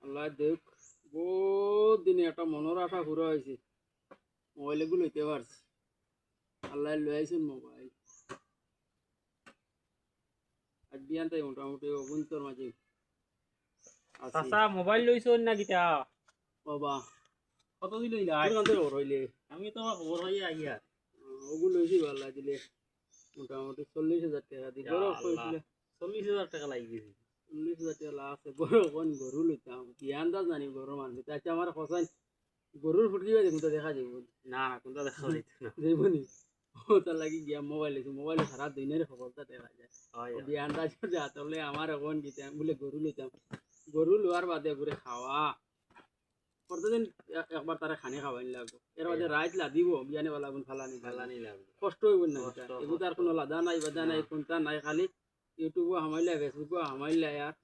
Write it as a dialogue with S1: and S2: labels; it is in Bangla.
S1: আল্লাহ দেখ বহুত দিনে একটা মনের আশা পুরো হয়েছে, মোবাইল এগুলো লইতে পারছি। আল্লাহ লই আইছেন মোবাইল, আর দিয়ান তাই মোটামুটি অগুন্তর মাঝে আছি।
S2: চাচা মোবাইল লইছন না কিতা?
S1: বাবা
S2: কত দিল
S1: তোর কান থেকে ওর হইলে
S2: আমি তো খবর হয়ে আইয়া
S1: ওগুলো লইছি আল্লাহ দিলে মোটামুটি 40,000 টাকা দি বড় কইছিল।
S2: 40,000 টাকা লাগি গেছে।
S1: 40,000 টাকা লাভ আছে, বড় কোন গরু লইতাম কি আন্দাজ জানি গরু মানবে তাই আমার খসাই গরুর ফুটকি দেখুন তো দেখা যাইব
S2: না না কোনটা দেখা যাইতো না।
S1: যাইবনি। ও তার লাগি গিয়া মোবাইল লইছি, মোবাইলে সারা দিনের খবরটা দেখা যায়।
S2: হয়
S1: ও দিয়ে আন্দাজ করে আসলে আমার এখন দিতাম বলে গরু লইতাম, গরু লোয়ার বাদে ঘুরে খাওয়া প্রতিদিন একবার তারা খানি খাওয়াই লাগবো, এর বাদে রাইত লাদিব বিয়ানে বেলা গুণ ফালানি
S2: ফালানি লাগবে।
S1: কষ্ট হইব না,
S2: কষ্ট,
S1: এগুলো তার
S2: কষ্ট।
S1: কোনো লাদা নাই বাদা নাই কোনটা নাই, খালি ইউটিউবও হামাইলা ফেসবুকও হামাইলা আর